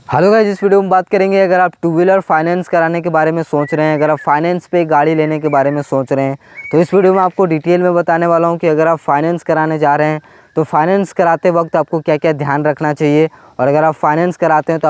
Hello guys, इस video में बात करेंगे अगर आप टू व्हीलर फाइनेंस कराने के बारे में सोच रहे हैं, अगर आप फाइनेंस पे गाड़ी लेने के बारे में सोच रहे हैं तो इस वीडियो में आपको डिटेल में बताने वाला हूं कि अगर आप फाइनेंस कराने जा रहे हैं तो फाइनेंस कराते वक्त आपको क्या क्या ध्यान रखना चाहिए, और अगर आप फाइनेंस कराते हैं तो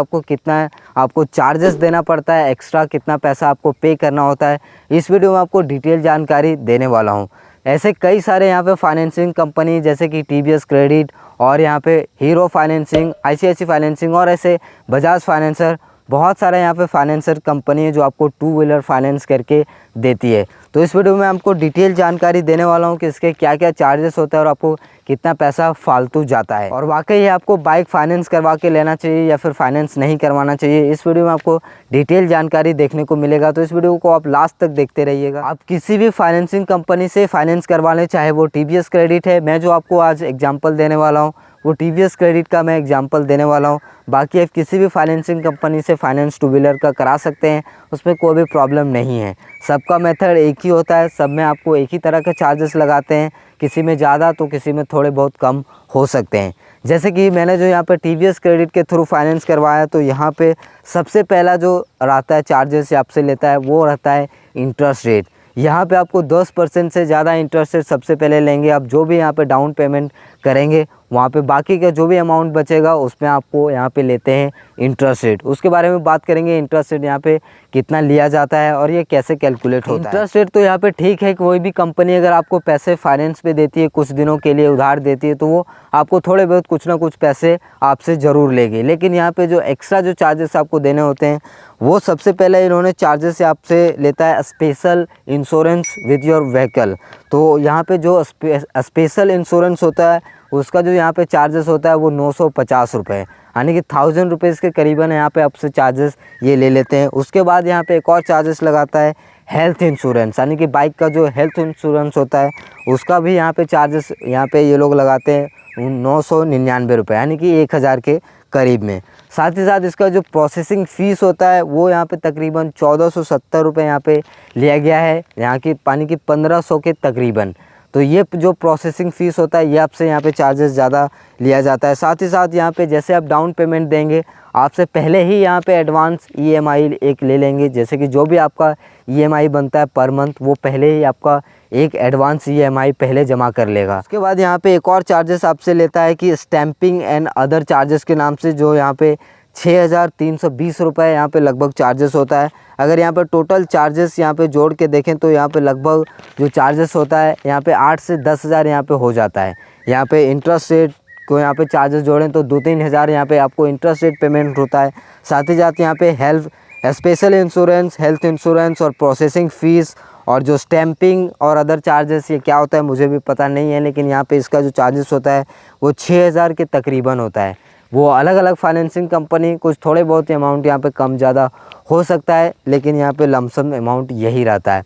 आपको चार्जेस देना पड़ता है, एक्स्ट्रा कितना पैसा आपको पे करना होता है। इस वीडियो में आपको डिटेल जानकारी देने वाला हूँ। ऐसे कई सारे यहाँ पे फाइनेंसिंग कंपनी जैसे कि टीवीएस क्रेडिट और यहाँ पे हीरो फाइनेंसिंग, आईसीआईसी फाइनेंसिंग और ऐसे बजाज फाइनेंसर, बहुत सारे यहाँ पे फाइनेंसर कंपनी है जो आपको टू व्हीलर फाइनेंस करके देती है। तो इस वीडियो में आपको डिटेल जानकारी देने वाला हूँ कि इसके क्या क्या चार्जेस होता है और आपको कितना पैसा फालतू जाता है, और वाकई आपको बाइक फाइनेंस करवा के लेना चाहिए या फिर फाइनेंस नहीं करवाना चाहिए। इस वीडियो में आपको डिटेल जानकारी देखने को मिलेगा, तो इस वीडियो को आप लास्ट तक देखते रहिएगा। आप किसी भी फाइनेंसिंग कंपनी से फाइनेंस करवा लें, चाहे वो टीवीएस क्रेडिट है, मैं जो आपको आज एग्जाम्पल देने वाला हूँ वो टीवीएस क्रेडिट का मैं एग्जांपल देने वाला हूँ। बाकी आप किसी भी फाइनेंसिंग कंपनी से फाइनेंस टू व्हीलर का करा सकते हैं, उसमें कोई भी प्रॉब्लम नहीं है। सबका मेथड एक ही होता है, सब में आपको एक ही तरह के चार्जेस लगाते हैं, किसी में ज़्यादा तो किसी में थोड़े बहुत कम हो सकते हैं। जैसे कि मैंने जो यहाँ पे टीवीएस क्रेडिट के थ्रू फाइनेंस करवाया तो यहाँ पे सबसे पहला जो रहता है चार्जेस आपसे लेता है वो रहता है इंटरेस्ट रेट। यहाँ पे आपको 10% से ज़्यादा इंटरेस्ट रेट सबसे पहले लेंगे। आप जो भी यहाँ पे डाउन पेमेंट करेंगे वहाँ पे बाकी का जो भी अमाउंट बचेगा उसमें आपको यहाँ पे लेते हैं इंटरेस्ट रेट। उसके बारे में बात करेंगे, इंटरेस्ट रेट यहाँ पे कितना लिया जाता है और ये कैसे कैलकुलेट होता है। इंटरेस्ट रेट तो यहाँ पे ठीक है, कोई भी कंपनी अगर आपको पैसे फाइनेंस पे देती है, कुछ दिनों के लिए उधार देती है, तो वो आपको थोड़े बहुत कुछ ना कुछ पैसे आपसे ज़रूर लेगी। लेकिन यहाँ पे जो एक्स्ट्रा जो चार्जेस आपको देने होते हैं वो सबसे पहले इन्होंने चार्जेस आपसे लेता है special insurance with your vehicle. तो यहाँ पे जो स्पेशल इंश्योरेंस होता है उसका जो यहाँ पे चार्जेस होता है वो 950 रुपये, यानी कि 1000 रुपीज़ के करीबन यहाँ पे आपसे चार्जेस ये ले लेते हैं। उसके बाद यहाँ पे एक और चार्जेस लगाता है हेल्थ इंश्योरेंस, यानी कि बाइक का जो हेल्थ इंश्योरेंस होता है उसका भी यहाँ पे चार्जेस यहाँ पे ये लोग लगाते हैं 999 रुपये, यानी कि 1000 के करीब में। साथ ही साथ इसका जो प्रोसेसिंग फ़ीस होता है वो यहाँ पे तकरीबन 1470 रुपये यहाँ पे लिया गया है, यहाँ की पानी की 1500 के तकरीबन। तो ये जो प्रोसेसिंग फ़ीस होता है ये आपसे यहाँ पे चार्जेस ज़्यादा लिया जाता है। साथ ही साथ यहाँ पे जैसे आप डाउन पेमेंट देंगे आपसे पहले ही यहाँ पे एडवांस ईएमआई एक ले लेंगे, जैसे कि जो भी आपका ईएमआई बनता है पर मंथ वो पहले ही आपका एक एडवांस ईएमआई पहले जमा कर लेगा। उसके बाद यहाँ पे एक और चार्जेस आपसे लेता है कि स्टैंपिंग एंड अदर चार्जेस के नाम से, जो यहाँ पे 6320 रुपये यहाँ पे लगभग चार्जेस होता है। अगर यहाँ पे टोटल चार्जेस यहाँ पे जोड़ के देखें तो यहाँ पे लगभग जो चार्जेस होता है यहाँ पे 8 से 10 हज़ार यहाँ पे हो जाता है। यहाँ पे इंटरेस्ट रेट को यहाँ पे चार्जेस जोड़ें तो 2-3 हज़ार यहाँ पे आपको इंटरेस्ट रेट पेमेंट होता है। साथ ही साथ यहाँ पे health special insurance, health insurance और प्रोसेसिंग फ़ीस और जो स्टैंपिंग और अदर चार्जेस ये क्या होता है मुझे भी पता नहीं है, लेकिन यहाँ पे इसका जो चार्जेस होता है वो 6000 के तकरीबन होता है। वो अलग अलग फाइनेंसिंग कंपनी कुछ थोड़े बहुत अमाउंट यहाँ पे कम ज़्यादा हो सकता है, लेकिन यहाँ पे लमसम अमाउंट यही रहता है।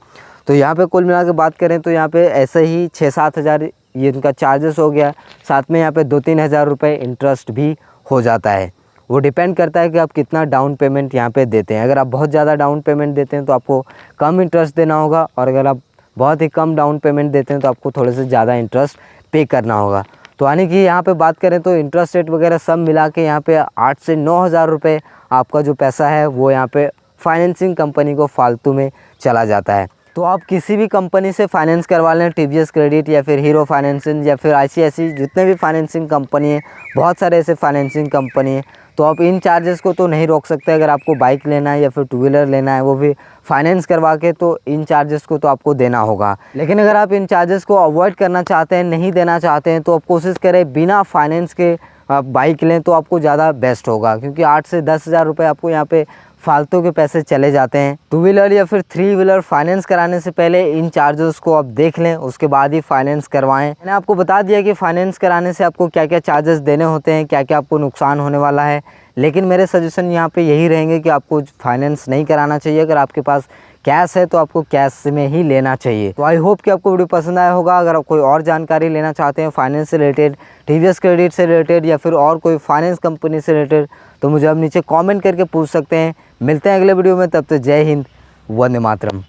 तो यहाँ पे कुल मिला के बात करें तो यहाँ पे ऐसे ही 6-7 हज़ार ये इनका चार्जेस हो गया। साथ में यहाँ पे 2-3 हज़ार रुपये इंटरेस्ट भी हो जाता है। वो डिपेंड करता है कि आप कितना डाउन पेमेंट यहाँ पे देते हैं। अगर आप बहुत ज़्यादा डाउन पेमेंट देते हैं तो आपको कम इंटरेस्ट देना होगा, और अगर आप बहुत ही कम डाउन पेमेंट देते हैं तो आपको थोड़े से ज़्यादा इंटरेस्ट पे करना होगा। तो यानी कि यहाँ पे बात करें तो इंटरेस्ट रेट वगैरह सब मिला के यहाँ पे 8 से 9 हज़ार रुपये आपका जो पैसा है वो यहाँ पे फाइनेंसिंग कंपनी को फालतू में चला जाता है। तो आप किसी भी कंपनी से फाइनेंस करवा लें, टीवीएस क्रेडिट या फिर हीरो फाइनेंसिंग या फिर आईसीआईसी, जितने भी फाइनेंसिंग कंपनी है, बहुत सारे ऐसे फाइनेंसिंग कंपनी है, तो आप इन चार्जेस को तो नहीं रोक सकते। अगर आपको बाइक लेना है या फिर टू व्हीलर लेना है वो भी फाइनेंस करवा के, तो इन चार्जेस को तो आपको देना होगा। लेकिन अगर आप इन चार्जेस को अवॉइड करना चाहते हैं, नहीं देना चाहते हैं, तो आप कोशिश करें बिना फाइनेंस के आप बाइक लें तो आपको ज़्यादा बेस्ट होगा, क्योंकि 8 से 10 हज़ार रुपये आपको यहाँ पे फालतू के पैसे चले जाते हैं। टू व्हीलर या फिर 3 व्हीलर फाइनेंस कराने से पहले इन चार्जेस को आप देख लें, उसके बाद ही फाइनेंस करवाएं। मैंने आपको बता दिया कि फाइनेंस कराने से आपको क्या क्या चार्जेस देने होते हैं, क्या क्या आपको नुकसान होने वाला है, लेकिन मेरे सजेशन यहाँ पे यही रहेंगे कि आपको फाइनेंस नहीं कराना चाहिए। अगर आपके पास कैश है तो आपको कैश में ही लेना चाहिए। तो आई होप कि आपको वीडियो पसंद आया होगा। अगर आप कोई और जानकारी लेना चाहते हैं फाइनेंस से रिलेटेड, टीवीएस क्रेडिट से रिलेटेड या फिर और कोई फाइनेंस कंपनी से रिलेटेड, तो मुझे आप नीचे कमेंट करके पूछ सकते हैं। मिलते हैं अगले वीडियो में, तब तक जय हिंद, वंदे मातरम।